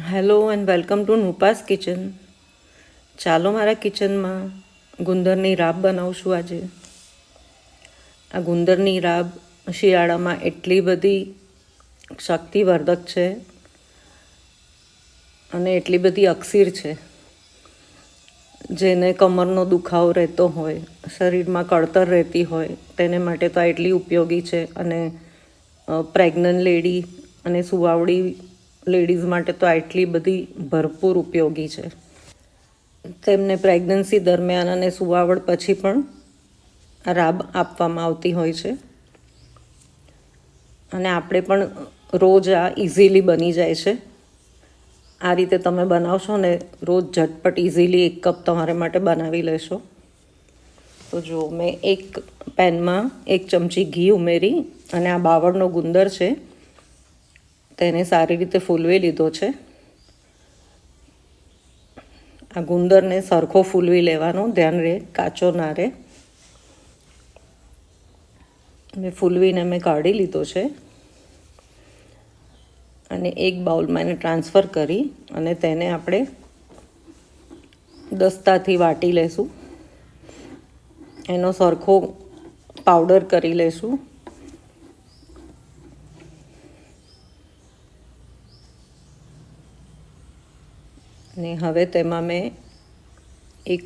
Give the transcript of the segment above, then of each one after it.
Hello and welcome to Nupa's kitchen. ચાલો મારા કિચનમાં ગુંદરની રાબ બનાવશું આજે. આ ગુંદરની રાબ શિયાળામાં એટલી બધી શક્તિવર્ધક છે અને એટલી બધી અકસીર છે. જેને કમરનો દુખાવો રહેતો હોય, શરીરમાં કળતર રહેતી હોય, તેને માટે તો આ એટલી ઉપયોગી છે. અને પ્રેગ્નન્ટ લેડી અને સુવાવડી લેડીઝ માટે તો આટલી બધી ભરપૂર ઉપયોગી છે. તેમને પ્રેગ્નન્સી દરમિયાન અને સુવાવડ પછી પણ રાબ આપવામાં આવતી હોય છે. અને આપણે પણ રોજ આ ઇઝીલી બની જાય છે. આ રીતે તમે બનાવશો ને રોજ ઝટપટ ઇઝીલી 1 કપ તમારે માટે બનાવી લેશો. તો જો મેં એક પેનમાં 1 ચમચી ઘી ઉમેરી અને આ બાવળનો ગુંદર છે તેને સારી રીતે ફૂલવી લીધો છે. આ ગુંદરને સરખો ફૂલવી લેવાનો, ધ્યાન રહે કાચો ના રહે. મેં ફૂલવીને મેં કાઢી લીધો છે અને એક બાઉલમાં એને ટ્રાન્સફર કરી અને તેને આપણે દસ્તાથી વાટી લેશું. એનો સરખો પાવડર કરી લેશું. અને હવે તેમાં મેં 1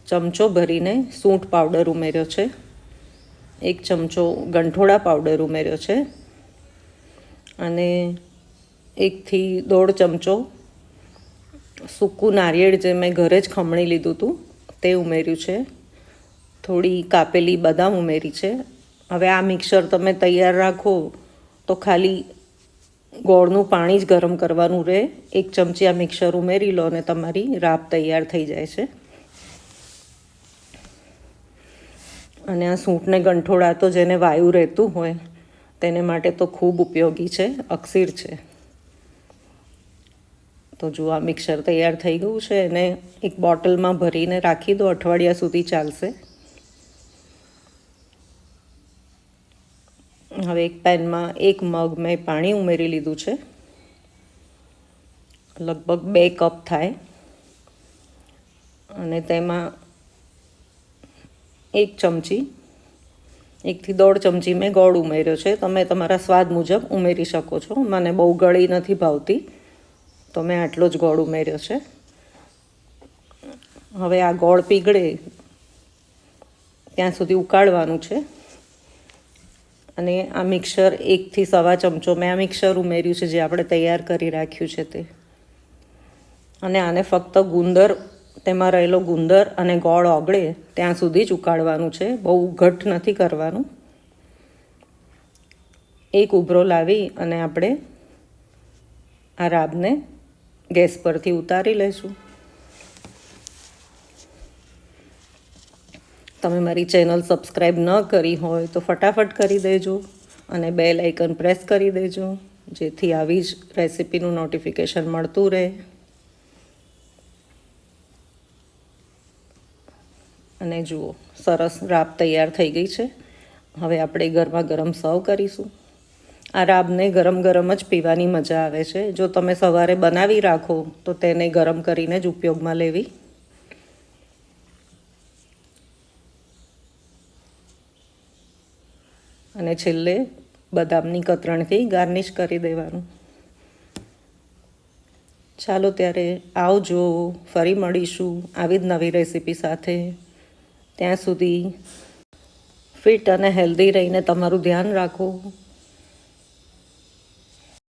ચમચો ભરીને સૂંઠ પાવડર ઉમેર્યો છે, 1 ચમચો ગંઠોડા પાવડર ઉમેર્યો છે અને 1 થી 1.5 ચમચો સૂકું નારિયેળ જે મેં ઘરે જ ખમણી લીધું હતું તે ઉમેર્યું છે. થોડી કાપેલી બદામ ઉમેરી છે. હવે આ મિક્સર તમે તૈયાર રાખો તો ખાલી ગોળનું પાણી જ ગરમ કરવાનું રહે. 1 ચમચી આ મિક્સર ઉમેરી લો અને તમારી રાબ તૈયાર થઈ જાય છે. અને આ સૂંઠને ગંઠોડા તો જેને વાયુ રહેતું હોય તેને માટે તો ખૂબ ઉપયોગી છે, અકસીર છે. તો જો આ મિક્સર તૈયાર થઈ ગયું છે. એને એક બોટલમાં ભરીને રાખી દો, અઠવાડિયા સુધી ચાલશે. હવે એક પેનમાં 1 મગ મેં પાણી ઉમેરી લીધું છે, લગભગ 2 કપ થાય. અને તેમાં 1 ચમચી 1 થી 1.5 ચમચી મેં ગોળ ઉમેર્યો છે. તમે તમારા સ્વાદ મુજબ ઉમેરી શકો છો. મને બહુ ગળી નથી ભાવતી તો મેં આટલો જ ગોળ ઉમેર્યો છે. હવે આ ગોળ પીગળે ત્યાં સુધી ઉકાળવાનું છે. અને આ મિક્સર 1 થી 1.25 ચમચો મેં આ મિક્સર ઉમેર્યું છે જે આપણે તૈયાર કરી રાખ્યું છે તે. અને આને ફક્ત ગુંદર, તેમાં રહેલો ગુંદર અને ગોળ ઓગળે ત્યાં સુધી જ ઉકાળવાનું છે. બહુ ઘટ્ટ નથી કરવાનું. એક ઉભરો લાવી અને આપણે આ રાબને ગેસ પરથી ઉતારી લઈશું. તમે મારી ચેનલ સબસ્ક્રાઈબ ન કરી હોય તો ફટાફટ કરી દેજો અને બેલ આઇકન પ્રેસ કરી દેજો, જેથી આવી જ રેસિપીનું નોટિફિકેશન મળતું રહે. અને જુઓ, સરસ રાબ તૈયાર થઈ ગઈ છે. હવે આપણે ગરમા ગરમ સર્વ કરીશું. આ રાબને ગરમ ગરમ જ પીવાની મજા આવે છે. જો તમે સવારે બનાવી રાખો તો તેને ગરમ કરીને જ ઉપયોગમાં લેવી. અને છેલ્લે બદામની કતરણથી ગાર્નિશ કરી દેવાનું. ચાલો ત્યારે આવજો, ફરી મળીશું આવી જ નવી રેસિપી સાથે. ત્યાં સુધી ફિટ અને હેલ્ધી રહીને તમારું ધ્યાન રાખો.